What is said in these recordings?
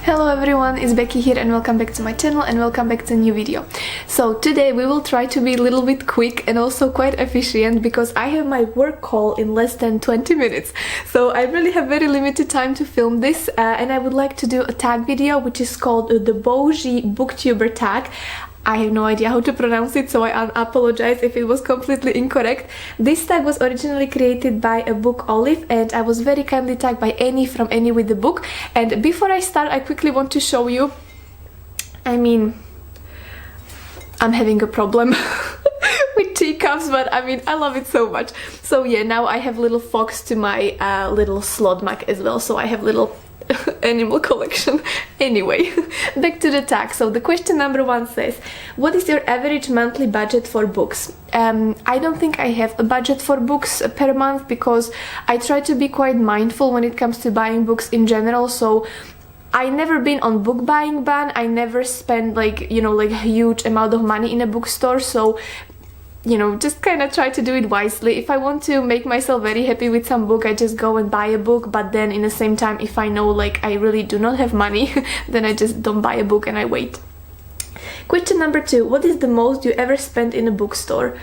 Hello everyone, it's Becky here and welcome back to my channel and welcome back to a new video. So today we will try to be a little bit quick and also quite efficient because I have my work call in less than 20 minutes. So I really have very limited time to film this and I would like to do a tag video which is called the Boujee Booktuber tag. I have no idea how to pronounce it, so I apologize if it was completely incorrect. This tag was originally created by a book Olive and I was very kindly tagged by Annie from Annie with the Book. And before I start, I quickly want to show you, I'm having a problem with teacups, but I love it so much. So yeah, now I have little fox to my little slot mug as well, so I have little animal collection. Anyway, back to the tag. So the question number 1 says, what is your average monthly budget for books? I don't think I have a budget for books per month because I try to be quite mindful when it comes to buying books in general. So I never been on book buying ban. I never spend like a huge amount of money in a bookstore. So just kind of try to do it wisely. If I want to make myself very happy with some book, I just go and buy a book, but then in the same time, if I know like I really do not have money, then I just don't buy a book and I wait. Question number 2, what is the most you ever spent in a bookstore?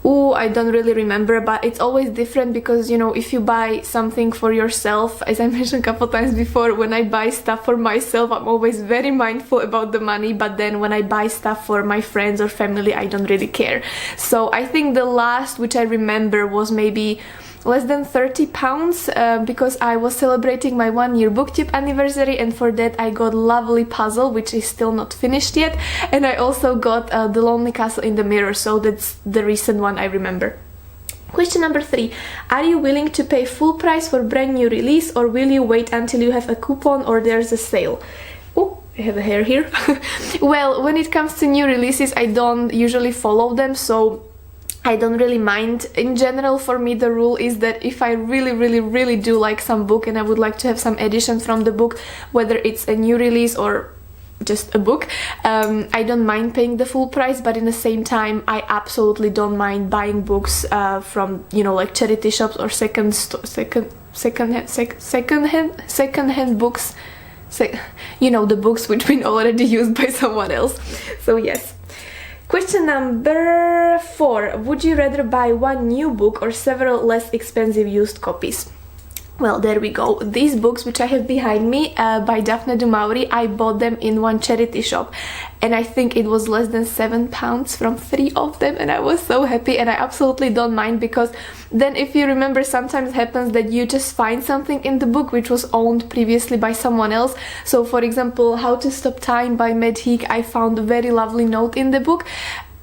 Oh, I don't really remember, but it's always different because, if you buy something for yourself, as I mentioned a couple times before, when I buy stuff for myself, I'm always very mindful about the money, but then when I buy stuff for my friends or family, I don't really care. So I think the last which I remember was maybe less than 30 pounds because I was celebrating my 1-year Booktube anniversary, and for that I got lovely puzzle which is still not finished yet, and I also got The Lonely Castle in the Mirror, so that's the recent one I remember. Question number 3, are you willing to pay full price for brand new release or will you wait until you have a coupon or there's a sale? Oh, I have a hair here. Well, when it comes to new releases, I don't usually follow them, so I don't really mind. In general, for me the rule is that if I really do like some book and I would like to have some edition from the book, whether it's a new release or just a book, I don't mind paying the full price, but in the same time I absolutely don't mind buying books from like charity shops or second hand books, the books which been already used by someone else. So yes. Question number 4. Would you rather buy one new book or several less expensive used copies? Well, there we go. These books which I have behind me by Daphne du Maurier, I bought them in one charity shop and I think it was less than £7 from 3 of them, and I was so happy, and I absolutely don't mind because then, if you remember, sometimes it happens that you just find something in the book which was owned previously by someone else. So for example, How to Stop Time by Matt Haig, I found a very lovely note in the book.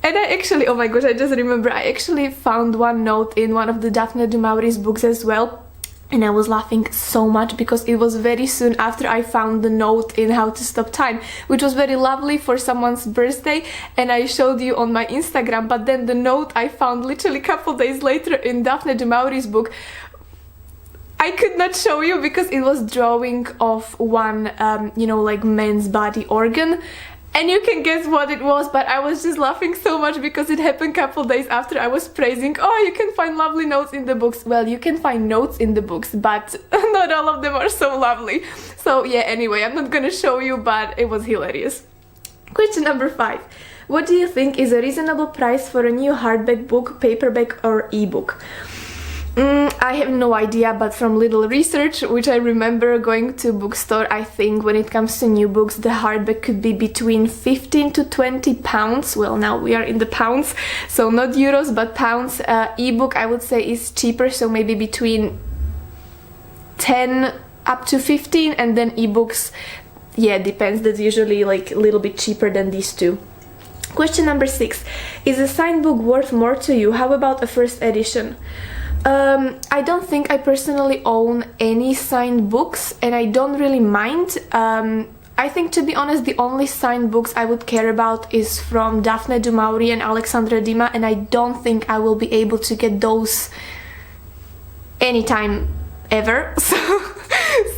And I actually, oh my gosh, I just remember, I actually found one note in one of the Daphne du Maurier's books as well. And I was laughing so much because it was very soon after I found the note in How to Stop Time, which was very lovely for someone's birthday, and I showed you on my Instagram. But then the note I found literally a couple days later in Daphne du Maurier's book, I could not show you because it was drawing of one, like men's body organ. And you can guess what it was, but I was just laughing so much because it happened a couple days after I was praising, oh, you can find lovely notes in the books. Well, you can find notes in the books, but not all of them are so lovely. So yeah, anyway, I'm not gonna show you, but it was hilarious. Question number 5. What do you think is a reasonable price for a new hardback book, paperback or ebook? I have no idea, but from little research which I remember going to bookstore, I think when it comes to new books, the hardback could be between 15 to 20 pounds. Well, now we are in the pounds, so not euros but pounds. Ebook I would say is cheaper, so maybe between 10 up to 15, and then ebooks, yeah, depends, that's usually like a little bit cheaper than these two. Question number 6, is a signed book worth more to you? How about a first edition? I don't think I personally own any signed books, and I don't really mind. I think, to be honest, the only signed books I would care about is from Daphne du Maurier and Alexandra Dima, and I don't think I will be able to get those anytime ever,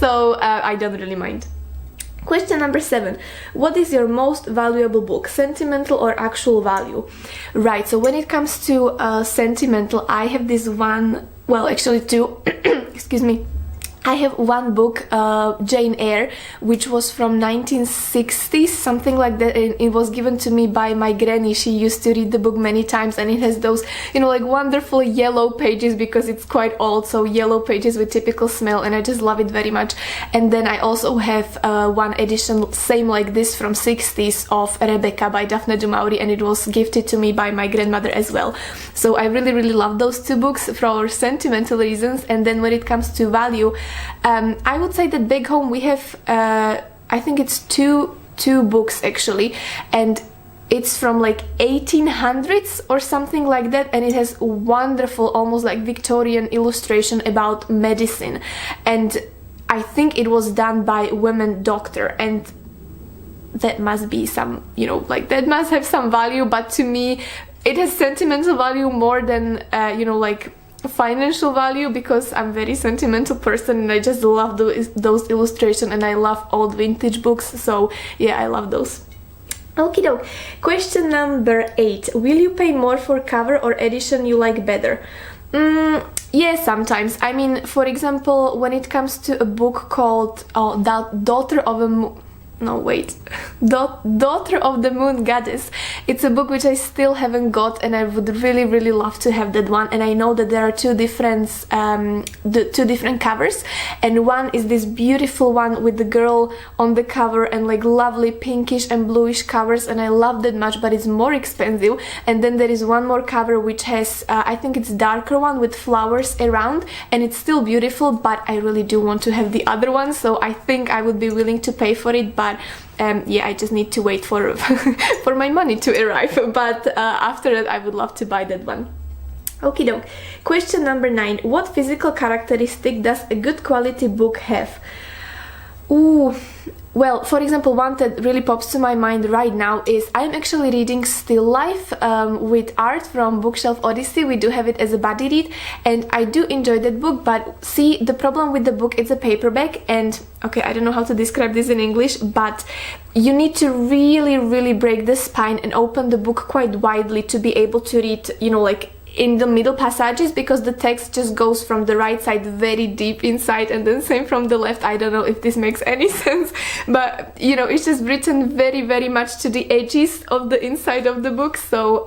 so I don't really mind. Question number 7. What is your most valuable book? Sentimental or actual value? Right, so when it comes to sentimental, I have this one, well, actually two, excuse me, I have one book, Jane Eyre, which was from 1960s, something like that, and it was given to me by my granny. She used to read the book many times, and it has those, you know, like wonderful yellow pages because it's quite old, so yellow pages with typical smell, and I just love it very much. And then I also have one edition, same like this, from 60s of Rebecca by Daphne du Maurier, and it was gifted to me by my grandmother as well. So I really, really love those two books for sentimental reasons. And then when it comes to value, I would say that back home we have, I think it's two books actually, and it's from like 1800s or something like that, and it has wonderful, almost like Victorian illustration about medicine, and I think it was done by a women doctor, and that must be some, you know, like that must have some value, but to me it has sentimental value more than you know, like financial value, because I'm a very sentimental person and I just love those illustrations, and I love old vintage books, so yeah, I love those. Okie doke. Question number 8. Will you pay more for cover or edition you like better? Yeah, sometimes. I mean, for example, when it comes to a book called Daughter of the Moon Goddess, it's a book which I still haven't got, and I would really, really love to have that one. And I know that there are two different covers, and one is this beautiful one with the girl on the cover and like lovely pinkish and bluish covers, and I love that much, but it's more expensive. And then there is one more cover which has I think it's darker one with flowers around, and it's still beautiful, but I really do want to have the other one, so I think I would be willing to pay for it. But yeah, I just need to wait for for my money to arrive, but after that I would love to buy that one. Okie doke. Question number 9. What physical characteristic does a good quality book have? Ooh, well, for example, one that really pops to my mind right now is I'm actually reading Still Life with art from Bookshelf Odyssey. We do have it as a buddy read, and I do enjoy that book, but see, the problem with the book, it's a paperback, and okay, I don't know how to describe this in English, but you need to really, really break the spine and open the book quite widely to be able to read, you know, like in the middle passages, because the text just goes from the right side very deep inside, and then same from the left. I don't know if this makes any sense, but you know, it's just written very, very much to the edges of the inside of the book, so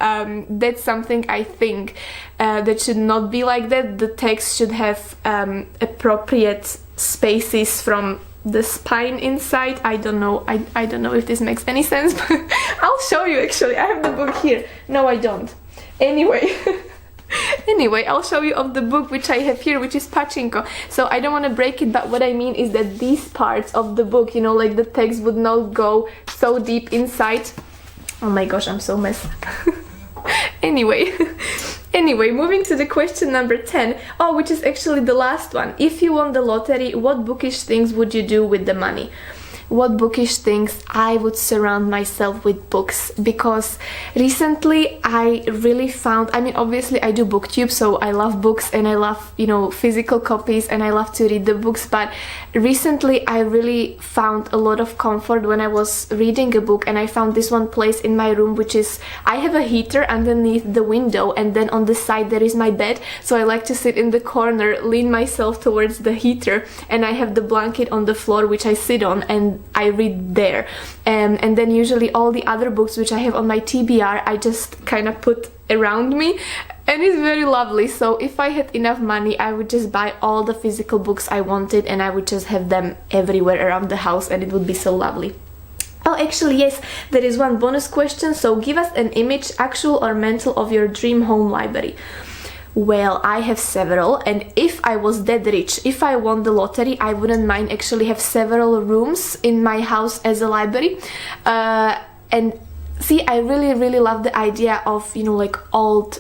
that's something I think that should not be like that. The text should have appropriate spaces from the spine inside. I don't know, I don't know if this makes any sense, but I'll show you. Actually, I have the book here. No, I don't. Anyway, I'll show you of the book which I have here, which is Pachinko. So I don't want to break it, but what I mean is that these parts of the book, you know, like the text would not go so deep inside. Oh my gosh, I'm so messed up. Anyway, moving to the question number 10. Oh, which is actually the last one. If you won the lottery, what bookish things would you do with the money? What bookish things? I would surround myself with books, because recently I really found, I mean, obviously I do booktube, so I love books and I love, you know, physical copies, and I love to read the books, but recently I really found a lot of comfort when I was reading a book, and I found this one place in my room, which is, I have a heater underneath the window, and then on the side there is my bed, so I like to sit in the corner, lean myself towards the heater, and I have the blanket on the floor which I sit on, and I read there, and then usually all the other books which I have on my TBR I just kind of put around me, and it's very lovely. So if I had enough money, I would just buy all the physical books I wanted, and I would just have them everywhere around the house, and it would be so lovely. Oh, actually, yes, there is one bonus question. So give us an image, actual or mental, of your dream home library. Well, I have several, and if I was that rich, if I won the lottery, I wouldn't mind actually have several rooms in my house as a library. And see, I really, really love the idea of, you know, like old,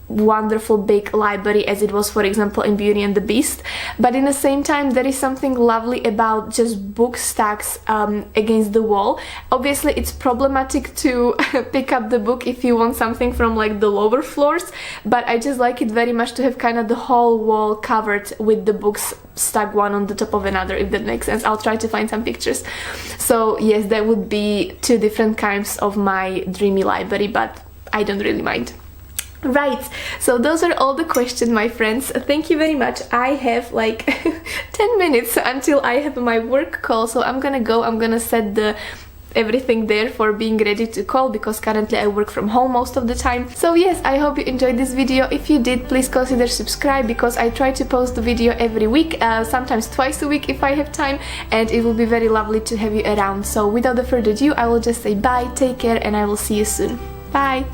wonderful big library as it was, for example, in Beauty and the Beast, but in the same time there is something lovely about just book stacks against the wall. Obviously it's problematic to pick up the book if you want something from like the lower floors, but I just like it very much to have kind of the whole wall covered with the books stuck one on the top of another, if that makes sense. I'll try to find some pictures. So yes, that would be two different kinds of my dreamy library, but I don't really mind. Right, so those are all the questions, my friends. Thank you very much. I have like 10 minutes until I have my work call, so I'm gonna set the everything there for being ready to call, because currently I work from home most of the time. So yes, I hope you enjoyed this video. If you did, please consider subscribe, because I try to post the video every week, sometimes twice a week if I have time, and it will be very lovely to have you around. So without further ado, I will just say bye, take care, and I will see you soon. Bye!